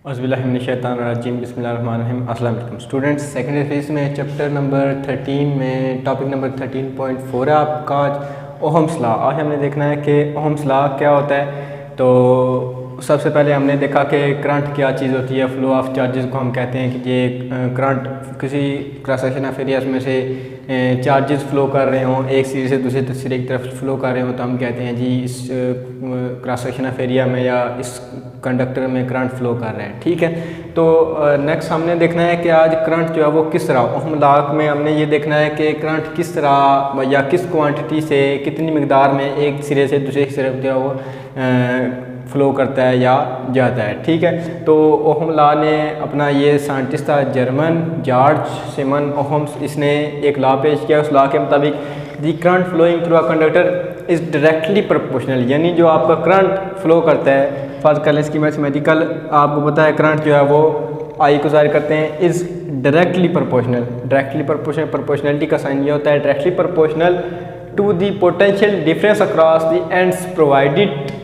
औज़ुबिल्लाहिमिनश्शैतानिर्रजीम बिस्मिल्लाहिर्रहमानिर्रहीम। अस्सलाम वालेकुम स्टूडेंट्स, सेकेंडरी फिजिक्स में चैप्टर नंबर 13 में टॉपिक नंबर 13.4 है आपका आज ओहम्स लॉ। आज हमने देखना है कि ओहम्स लॉ क्या होता है। तो सबसे पहले हमने देखा कि करंट क्या चीज़ होती है। फ्लो ऑफ चार्जेस को हम कहते हैं कि ये करंट किसी क्रॉस सेक्शन ऑफ एरियाज में से चार्जेस फ्लो कर रहे हों, एक सिरे से दूसरे सिरे की तरफ फ्लो कर रहे हों, तो हम कहते हैं जी इस क्रॉस सेक्शन ऑफ एरिया में या इस कंडक्टर में करंट फ्लो कर रहे हैं। ठीक है, तो नेक्स्ट हमने देखना है कि आज करंट जो है वो किस तरह ओहम लॉ में हमने ये देखना है कि करंट किस तरह या किस क्वांटिटी से कितनी मिकदार में एक सिरे से दूसरे सिरे जो है वो फ्लो करता है या जाता है। ठीक है, तो ओहम लॉ ने अपना ये साइंटिस्ट था जर्मन जॉर्ज सिमन ओहम्स, इसने एक लॉ पेश किया। उस लॉ के मुताबिक the current flowing through a conductor is directly proportional, यानी जो आपका करंट फ्लो करता है, फर्स्ट कर लें इसकी मैथमेटिकल आपको पता है करंट जो है वो आई को ज़ाहिर करते हैं is directly proportional. Directly proportional, proportionality का साइन ये होता है directly proportional to the potential difference across the ends provided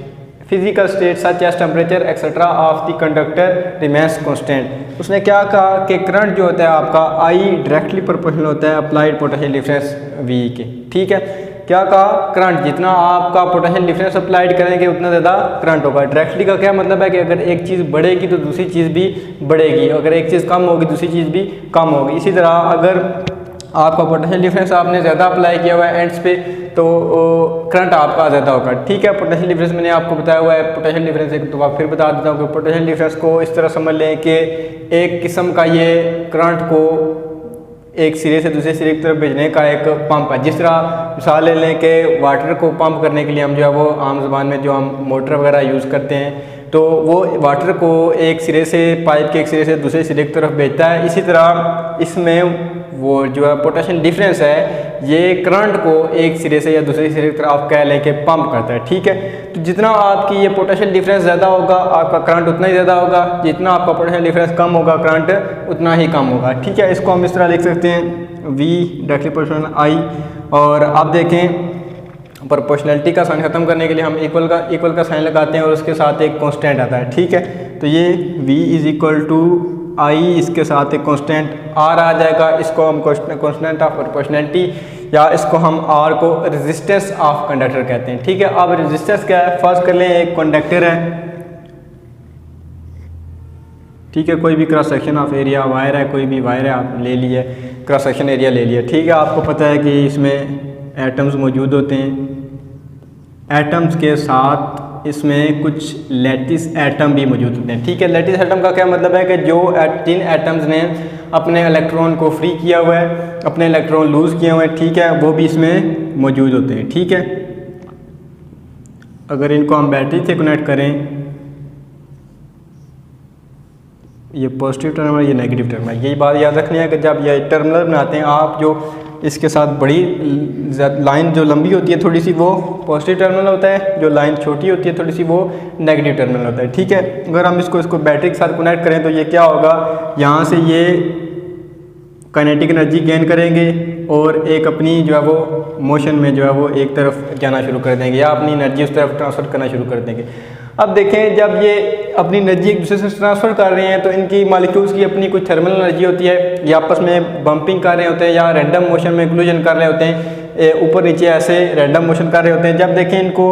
physical state such as temperature etcetera of the conductor remains constant. उसने क्या कहा कि करंट जो होता है आपका आई डायरेक्टली प्रोपोर्शनल होता है अप्लाइड पोटेंशियल डिफरेंस वी के। ठीक है, क्या कहा, करंट जितना आपका पोटेंशियल डिफरेंस अप्लाइड करेंगे उतना ज़्यादा करंट होगा। डायरेक्टली का क्या मतलब है कि अगर एक चीज़ बढ़ेगी तो दूसरी चीज़ भी बढ़ेगी, अगर एक चीज़ कम होगी दूसरी चीज़ भी कम होगी। इसी तरह अगर आपका पोटेंशियल डिफरेंस आपने ज़्यादा अप्लाई किया हुआ है एंड्स पे तो करंट आपका ज़्यादा होगा। ठीक है, पोटेंशियल डिफरेंस मैंने आपको बताया हुआ है। पोटेंशियल डिफरेंस एक तो फिर बता देता हूँ कि पोटेंशियल डिफरेंस को इस तरह समझ लें कि एक किस्म का ये करंट को एक सिरे से दूसरे सिरे की तरफ भेजने का एक पंप है। जिस तरह मिसाल ले लें कि वाटर को पंप करने के लिए हम जो है वो आम ज़बान में जो हम मोटर वगैरह यूज़ करते हैं, तो वो वाटर को एक सिरे से पाइप के एक सिरे से दूसरे सिरे की तरफ भेजता है। इसी तरह इसमें वो जो है पोटेंशियल डिफरेंस है ये करंट को एक सिरे से या दूसरे सिरे की तरफ आप कह लें कि पंप करता है। ठीक है, तो जितना आपकी ये पोटेंशियल डिफरेंस ज़्यादा होगा आपका करंट उतना ही ज़्यादा होगा, जितना आपका पोटेंशियल डिफरेंस कम होगा करंट उतना ही कम होगा। ठीक है, इसको हम इस तरह लिख सकते हैं वी डायरेक्टली प्रोपोर्शनल आई। और आप देखें प्रोपोर्शनलिटी का साइन ख़त्म करने के लिए हम इक्वल का साइन लगाते हैं और उसके साथ एक कांस्टेंट आता है। ठीक है, तो ये v इज़ इक्वल टू आई, इसके साथ एक कांस्टेंट r आ जाएगा। इसको हम कांस्टेंट ऑफ प्रोपोर्शनलिटी या इसको हम r को रेजिस्टेंस ऑफ कंडक्टर कहते हैं। ठीक है, अब रेजिस्टेंस क्या है, फर्स्ट कर लें एक कंडक्टर है। ठीक है, कोई भी cross section of area wire है, कोई भी वायर है आप ले लिए, क्रॉस सेक्शन एरिया ले लिया। ठीक है, आपको पता है कि इसमें एटम्स मौजूद होते हैं, एटम्स के साथ इसमें कुछ लैटिस एटम भी मौजूद होते हैं। ठीक है, लैटिस एटम का क्या मतलब है कि जो जिन एटम्स ने अपने इलेक्ट्रॉन को फ्री किया हुआ है, अपने इलेक्ट्रॉन लूज़ किए हुए हैं, ठीक है, वो भी इसमें मौजूद होते हैं। ठीक है, अगर इनको हम बैटरी से कनेक्ट करें, ये पॉजिटिव टर्मिनल ये नेगेटिव टर्मिनल, यही बात याद रखनी है कि जब ये टर्मिनल बनाते हैं आप, जो इसके साथ बड़ी लाइन जो लंबी होती है थोड़ी सी वो पॉजिटिव टर्मिनल होता है, जो लाइन छोटी होती है थोड़ी सी वो नेगेटिव टर्मिनल होता है। ठीक है, अगर हम इसको बैटरी के साथ कनेक्ट करें तो ये क्या होगा, यहाँ से ये काइनेटिक एनर्जी गेन करेंगे और एक अपनी जो है वो मोशन में जो है वो एक तरफ जाना शुरू कर देंगे या अपनी एनर्जी उस तरफ ट्रांसफ़र करना शुरू कर देंगे। अब देखें, जब ये अपनी एनर्जी एक दूसरे से ट्रांसफ़र कर रहे हैं तो इनकी मॉलिक्यूल्स की अपनी कुछ थर्मल एनर्जी होती है, ये आपस में बम्पिंग कर रहे होते हैं या रैंडम मोशन में क्लूजन कर रहे होते हैं, ऊपर नीचे ऐसे रैंडम मोशन कर रहे होते हैं। जब देखें इनको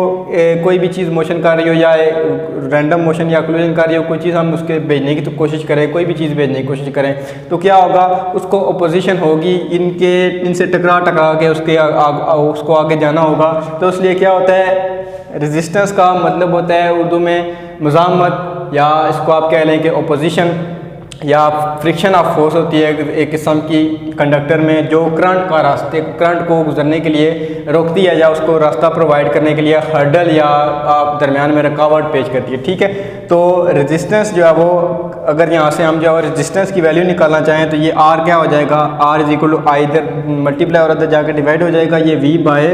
कोई भी चीज़ मोशन कर रही हो या रैंडम मोशन या क्लूजन कर रही हो, कोई चीज़ हम उसके भेजने की तो कोशिश करें, कोई भी चीज़ भेजने की कोशिश करें, तो क्या होगा, उसको अपोजिशन होगी, इनसे टकरा के उसको आगे जाना होगा। तो इसलिए क्या होता है, रेजिस्टेंस का मतलब होता है उर्दू में मुज़ाहमत, या इसको आप कह लें कि अपोजिशन या फ्रिक्शन ऑफ फोर्स होती है एक किस्म की कंडक्टर में, जो करंट को गुजरने के लिए रोकती है या उसको रास्ता प्रोवाइड करने के लिए हर्डल या दरमियान में रुकावट पेश करती है। ठीक है, तो रेजिस्टेंस जो है वो, अगर यहाँ से हम जो है रेजिस्टेंस की वैल्यू निकालना चाहें तो ये R क्या हो जाएगा, R इज इक्वल टू आई, इधर मल्टीप्लाई और इधर जाकर डिवाइड हो जाएगा, ये V बाय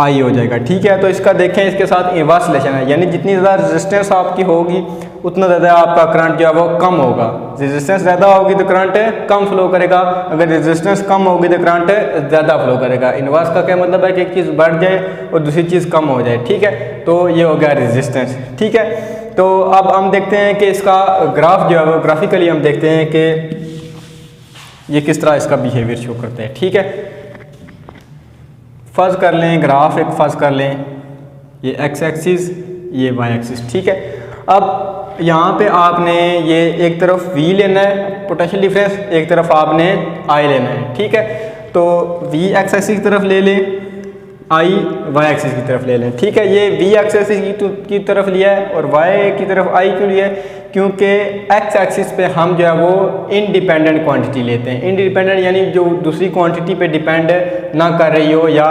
आई हो जाएगा। ठीक है, तो इसका देखें इसके साथ इनवर्स रिलेशन है, यानी जितनी ज़्यादा रेजिस्टेंस आपकी होगी उतना ज़्यादा आपका करंट जो है वो कम होगा। रेजिस्टेंस ज़्यादा होगी तो करंट कम फ्लो करेगा, अगर रेजिस्टेंस कम होगी तो करंट ज़्यादा फ्लो करेगा। इनवर्स का क्या मतलब है कि एक चीज़ बढ़ जाए और दूसरी चीज़ कम हो जाए। ठीक है, तो ये हो गया रेजिस्टेंस। ठीक है, तो अब हम देखते हैं कि इसका ग्राफ जो है वो ग्राफिकली हम देखते हैं कि ये किस तरह इसका बिहेवियर शो करते हैं। ठीक है, फर्ज कर लें ग्राफ एक फर्ज कर लें, ये एक्स एक्सिस ये वाई एक्सिस। ठीक है, अब यहाँ पे आपने ये एक तरफ V लेना है पोटेंशियल डिफरेंस, एक तरफ आपने I लेना है। ठीक है, तो V एक्स एक्सिस की तरफ ले लें, I वाई एक्सिस की तरफ ले लें। ठीक है, ये V एक्स एक्सिस की तरफ लिया है और Y की तरफ I क्यों लिया है? क्योंकि एक्स एक्सिस पे हम जो है वो इंडिपेंडेंट क्वांटिटी लेते हैं। इंडिपेंडेंट यानी जो दूसरी क्वांटिटी पे डिपेंड ना कर रही हो, या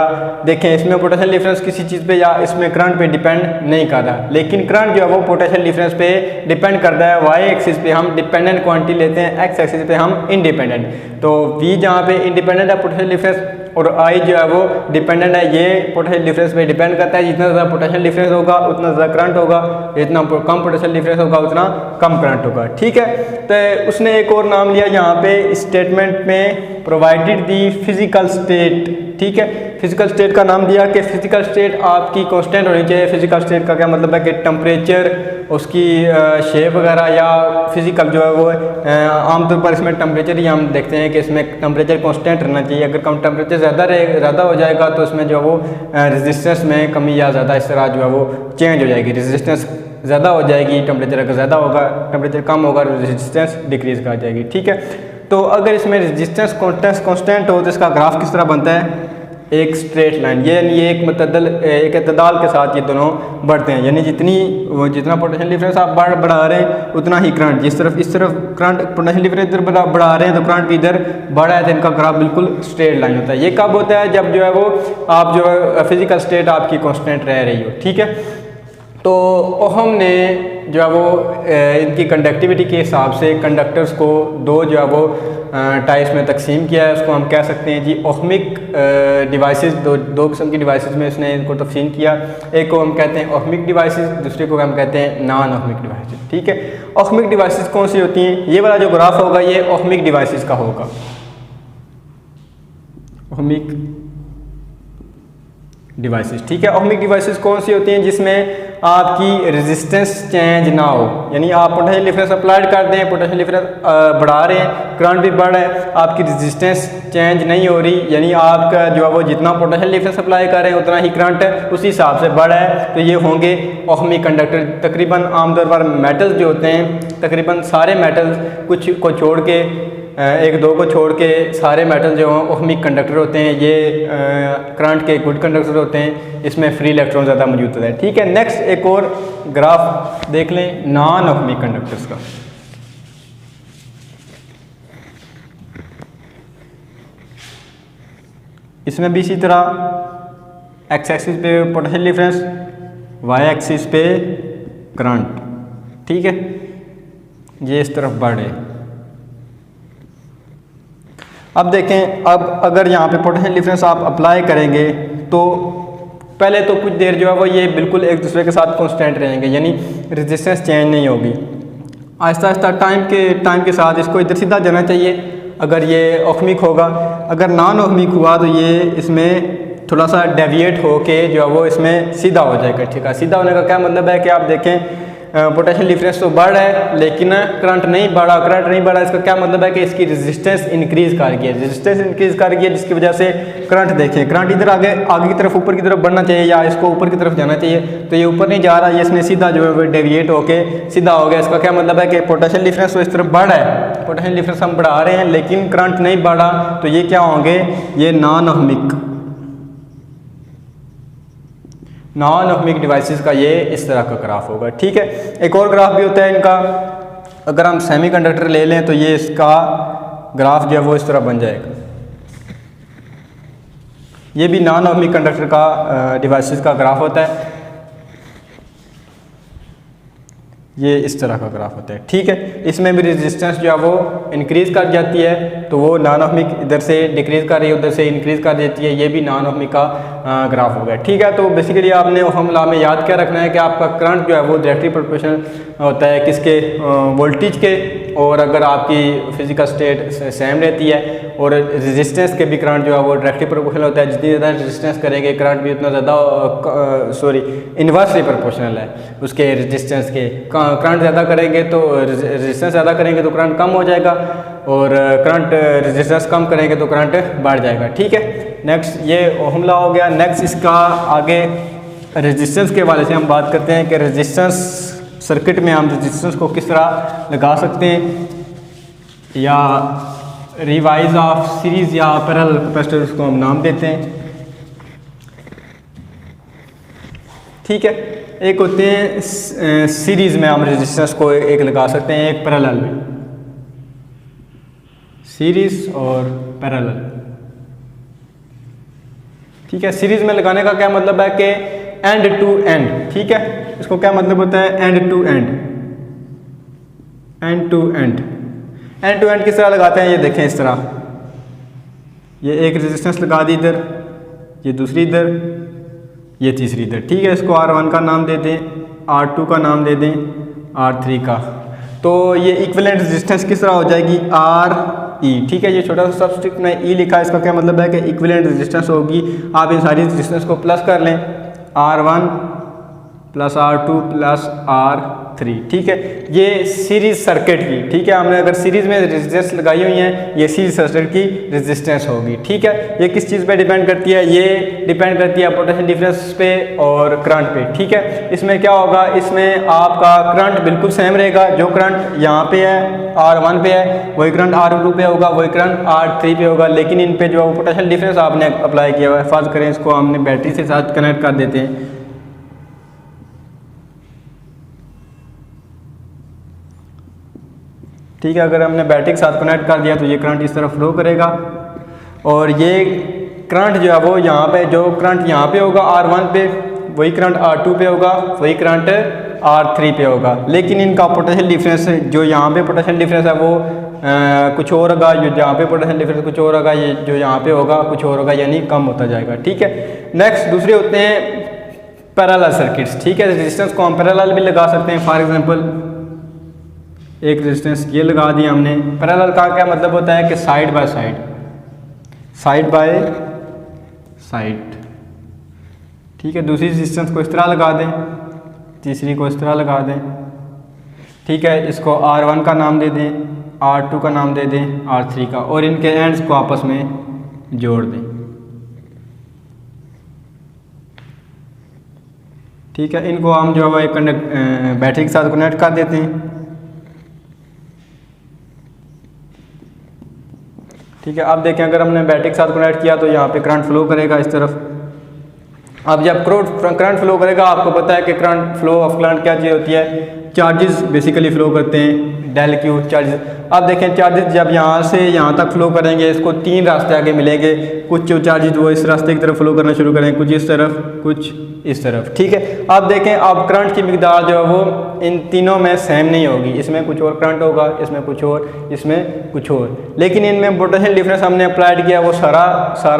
देखें इसमें पोटेंशियल डिफरेंस किसी चीज़ पे या इसमें करंट पे डिपेंड नहीं कर रहा, लेकिन करंट जो है वो पोटेंशियल डिफरेंस पे डिपेंड करता है। वाई एक्सिस पे हम डिपेंडेंट क्वांटिटी लेते हैं, एक्स एक्सिस पे हम इंडिपेंडेंट। तो V जहाँ पे इंडिपेंडेंट है पोटेंशियल डिफरेंस और I जो है वो डिपेंडेंट है, ये पोटेंशियल डिफरेंस पे डिपेंड करता है। जितना ज़्यादा पोटेंशियल डिफरेंस होगा उतना ज़्यादा करंट होगा, जितना कम पोटेंशियल डिफरेंस होगा उतना कम करंट होगा। ठीक है, तो उसने एक और नाम लिया यहाँ पे स्टेटमेंट में, प्रोवाइडेड दी फिजिकल स्टेट। ठीक है, फिजिकल स्टेट का नाम दिया कि फिजिकल स्टेट आपकी कांस्टेंट होनी चाहिए। फिजिकल स्टेट का क्या मतलब है कि टेम्परेचर, उसकी शेप वगैरह, या फिजिकल जो है वो आमतौर पर इसमें टेम्परेचर ही हम देखते हैं कि इसमें टेम्परेचर कांस्टेंट रहना चाहिए। अगर कम टेम्परेचर ज़्यादा हो जाएगा तो इसमें जो है वो रेजिस्टेंस में कमी या ज़्यादा इस तरह जो है वो चेंज हो जाएगी, रेजिस्टेंस ज़्यादा हो जाएगी। टेम्परेचर अगर ज़्यादा होगा, टेम्परेचर कम होगा, रेजिस्टेंस डिक्रीज कर जाएगी। ठीक है, तो अगर इसमें रेजिस्टेंस कांस्टेंट हो तो इसका ग्राफ किस तरह बनता है? एक स्ट्रेट लाइन, यानी एक अतदाल के साथ ये दोनों बढ़ते हैं। यानी जितना पोटेंशियल डिफरेंस आप बढ़ा रहे हैं उतना ही करंट, इस तरफ करंट पोटेंशियल डिफरेंस इधर बढ़ा रहे हैं तो करंट भी इधर बढ़ा है, तो इनका ग्राफ बिल्कुल स्ट्रेट लाइन होता है। ये कब होता है? जब जो है वो आप जो है फिजिकल स्टेट आपकी कांस्टेंट रह रही हो। ठीक है, तो ओहम ने जो है वो इनकी कंडक्टिविटी के हिसाब से कंडक्टर्स को दो जो है वो टाइप्स में तकसीम किया है। उसको हम कह सकते हैं जी ओहमिक डिवाइसेस, दो किस्म की डिवाइसेस में इसने इनको तकसीम किया। एक को हम कहते हैं ओहमिक डिवाइसेस, दूसरे को हम कहते हैं नॉन ओहमिक डिवाइसेस। ठीक है, ओहमिक डिवाइसेस कौन सी होती हैं? ये वाला जो ग्राफ होगा ये ओहमिक डिवाइसेस का होगा। ओहमिक डिवाइसेस, ठीक है, ओहमिक डिवाइसेस कौन सी होती हैं? जिसमें आपकी रेजिस्टेंस चेंज ना हो, यानी आप पोटेंशियल डिफरेंस अप्लाइड कर दें, पोटेंशियल डिफरेंस बढ़ा रहे हैं, करंट भी बढ़ रहा है, आपकी रेजिस्टेंस चेंज नहीं हो रही, यानी आपका जो है वो जितना पोटेंशियल डिफरेंस अप्लाई कर रहे हैं उतना ही करंट उसी हिसाब से बढ़ रहा है, तो ये होंगे ओहमिक कंडक्टर। तकरीबन आमतौर पर मेटल्स जो होते हैं, तकरीबन सारे मेटल्स, कुछ को छोड़ के एक दो को छोड़ के सारे मेटल जो हैं ओहमिक कंडक्टर होते हैं। ये करंट के गुड कंडक्टर होते हैं, इसमें फ्री इलेक्ट्रॉन ज़्यादा मौजूद होता है। ठीक है, नेक्स्ट एक और ग्राफ देख लें नॉन ओहमिक कंडक्टर्स का। इसमें भी इसी तरह एक्स एक्सिस पे पोटेंशियल डिफरेंस, वाई एक्सिस पे करंट। ठीक है, ये इस तरफ बढ़े। अब देखें, अब अगर यहाँ पे पोटेंशियल डिफरेंस आप अप्लाई करेंगे तो पहले तो कुछ देर जो है वो ये बिल्कुल एक दूसरे के साथ कांस्टेंट रहेंगे, यानी रेजिस्टेंस चेंज नहीं होगी। आहिस्ता आहिस्ता टाइम के साथ इसको इधर सीधा जाना चाहिए अगर ये ओहमिक होगा। अगर नॉन ओहमिक हुआ तो ये इसमें थोड़ा सा डेविएट होके जो है वो इसमें सीधा हो जाएगा। ठीक है, सीधा होने का क्या मतलब है कि आप देखें पोटेंशियल डिफरेंस तो बढ़ रहा है लेकिन करंट नहीं बढ़ा। इसका क्या मतलब है कि इसकी रेजिस्टेंस इंक्रीज कर गई है, जिसकी वजह से करंट देखें, करंट इधर आगे की तरफ ऊपर की तरफ बढ़ना चाहिए या इसको ऊपर की तरफ जाना चाहिए, तो ये ऊपर नहीं जा रहा, ये इसने सीधा जो है वो डेविएट होके सीधा हो गया। इसका क्या मतलब है कि पोटेंशियल डिफरेंस तो इस तरफ बढ़ रहा है, पोटेंशियल डिफरेंस हम बढ़ा रहे हैं लेकिन करंट नहीं बढ़ा, तो ये क्या होंगे? ये नॉन ओहमिक डिवाइसेस का ये इस तरह का ग्राफ होगा। ठीक है, एक और ग्राफ भी होता है इनका। अगर हम सेमीकंडक्टर ले लें तो ये इसका ग्राफ जो है वो इस तरह बन जाएगा। ये भी नॉन ओहमिक कंडक्टर का डिवाइसेस का ग्राफ होता है, ये इस तरह का ग्राफ होता है। ठीक है, इसमें भी रेजिस्टेंस जो है वो इंक्रीज़ कर जाती है, तो वो नॉन ओहमिक इधर से डिक्रीज़ कर रही है, उधर से इंक्रीज़ कर देती है, ये भी नॉन ओहमिक का ग्राफ हो गया। ठीक है, तो बेसिकली आपने ओहम लॉ में याद क्या रखना है कि आपका करंट जो है वो डायरेक्टली प्रोपोर्शनल होता है किसके? वोल्टेज के, और अगर आपकी फिजिकल स्टेट सेम रहती है और रेजिस्टेंस के भी करंट जो है वो डायरेक्टली प्रोपोर्शनल होता है, जितनी ज़्यादा रेजिस्टेंस करेंगे करंट भी उतना ज़्यादा इन्वर्सली प्रोपोर्शनल है उसके रेजिस्टेंस के। करंट ज़्यादा करेंगे तो रेजिस्टेंस ज़्यादा करेंगे तो करंट कम हो जाएगा और करंट रेजिस्टेंस कम करेंगे तो करंट बढ़ जाएगा। ठीक है, नेक्स्ट ये ओहम लॉ हो गया। नेक्स्ट इसका आगे रेजिस्टेंस के हवाले से हम बात करते हैं कि रेजिस्टेंस सर्किट में हम रेजिस्टेंस को किस तरह लगा सकते हैं, या रिवाइज ऑफ सीरीज या पैरेलल कैपेसिटर को हम नाम देते हैं। ठीक है, एक होते हैं सीरीज में हम रेजिस्टेंस को एक लगा सकते हैं, एक पैरेलल में, सीरीज और पैरेलल। ठीक है, सीरीज में लगाने का क्या मतलब है कि एंड टू एंड। ठीक है, इसको क्या मतलब होता है, end to end, end to end. End to end किस तरह लगाते हैं, ये देखें इस तरह, ये एक रेजिस्टेंस लगा दी इधर, ये दूसरी इधर, ये तीसरी इधर। ठीक है, इसको R1 का नाम दे दें, R2 का नाम दे दें, R3 का। तो ये इक्विवेलेंट रेजिस्टेंस किस तरह हो जाएगी, RE। ठीक है, ये छोटा सा सब्सक्रिप्ट में E लिखा है, इसका क्या मतलब है कि इक्विवेलेंट रेजिस्टेंस होगी। आप इन सारी रेजिस्टेंस को प्लस कर लें, R1 plus R2 plus R3। ठीक है, ये सीरीज सर्किट की, ठीक है, हमने अगर सीरीज में रेजिस्टेंस लगाई हुई है, ये सीरीज सर्किट की रेजिस्टेंस होगी। ठीक है, ये किस चीज़ पे डिपेंड करती है, ये डिपेंड करती है पोटेंशियल डिफरेंस पे और करंट पे। ठीक है, इसमें क्या होगा, इसमें आपका करंट बिल्कुल सेम रहेगा, जो करंट यहाँ पे है R1 पे है वही करंट R2 पे होगा, वही करंट R3 पे होगा, लेकिन इन पे जो पोटेंशियल डिफरेंस आपने अप्लाई किया हुआ है, फर्ज करें इसको हमने बैटरी से साथ कनेक्ट कर देते हैं। ठीक है, अगर हमने बैटरी के साथ कनेक्ट कर दिया तो ये करंट इस तरफ फ्लो करेगा और ये करंट जो है वो यहाँ पे, जो करंट यहाँ पे होगा R1 पे, वही करंट R2 पे होगा, वही करंट R3 पे होगा, लेकिन इनका पोटेंशियल डिफरेंस जो यहाँ पे पोटेंशियल डिफरेंस है वो कुछ और होगा, जो यहाँ पे पोटेंशियल डिफरेंस कुछ और होगा, ये जो यहाँ पे होगा कुछ और होगा, यानी कम होता जाएगा। ठीक है, नेक्स्ट दूसरे होते हैं पैरेलल सर्किट्स। ठीक है, रेजिस्टेंस को हम पैरेलल भी लगा सकते हैं। फॉर एग्जांपल एक रेजिस्टेंस ये लगा दिया हमने। पैरेलल का क्या मतलब होता है कि side by side, side by side. ठीक है, दूसरी रेजिस्टेंस को इस तरह लगा दें, तीसरी को इस तरह लगा दें। ठीक है, इसको R1 का नाम दे दें, R2 का नाम दे दें, R3 का, और इनके एंड्स को आपस में जोड़ दें। ठीक है, इनको हम जो है एक बैटरी के साथ कनेक्ट कर देते हैं। ठीक है, अब देखें अगर हमने बैटरी के साथ कनेक्ट किया तो यहाँ पे करंट फ्लो करेगा इस तरफ। अब जब करंट फ्लो करेगा, आपको पता है कि करंट फ्लो ऑफ करंट क्या चीज़ होती है, चार्जेस बेसिकली फ्लो करते हैं, डेल क्यू चार्जेस। अब देखें चार्जेस जब यहाँ से यहाँ तक फ्लो करेंगे, इसको तीन रास्ते आगे मिलेंगे। कुछ जो चार्जेस वो इस रास्ते की तरफ फ्लो करना शुरू करेंगे, कुछ इस तरफ, कुछ इस तरफ। ठीक है, अब देखें अब करंट की मिकदार जो है वो इन तीनों में सेम नहीं होगी, इसमें कुछ और करंट होगा, इसमें कुछ और, इसमें कुछ और, लेकिन इनमें पोटेंशियल डिफरेंस हमने अप्लाइड किया, वो सारा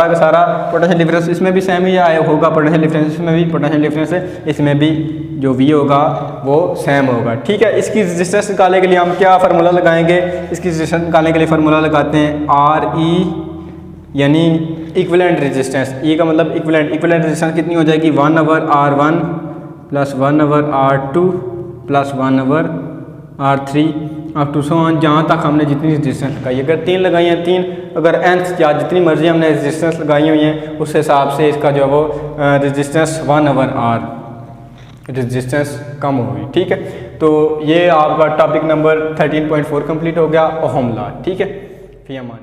का सारा पोटेंशियल डिफरेंस इसमें भी सेम ही होगा, पोटेंशियल डिफरेंस इसमें भी, पोटेंशियल डिफरेंस इसमें भी जो V होगा वो सेम होगा। ठीक है, इसकी रेजिस्टेंस निकालने के लिए हम क्या फार्मूला लगाएंगे, इसकी रेजिस्टेंस निकालने के लिए फार्मूला लगाते हैं RE, यानी इक्विवेलेंट रेजिस्टेंस। E का मतलब इक्विवेलेंट। इक्विवेलेंट रेजिस्टेंस कितनी हो जाएगी, 1/R1 plus 1/R2 plus 1/R3 up to so on, जहाँ तक हमने जितनी रेजिस्टेंस लगाई। अगर 3 लगाई हैं 3, अगर nth या जितनी मर्जी हमने रेजिस्टेंस लगाई हुई हैं उस हिसाब से इसका जो है वो रेजिस्टेंस 1/R रेजिस्टेंस कम होगी। ठीक है, तो ये आपका टॉपिक नंबर 13.4 कंप्लीट हो गया, ओहम लॉ। ठीक है, फिर मान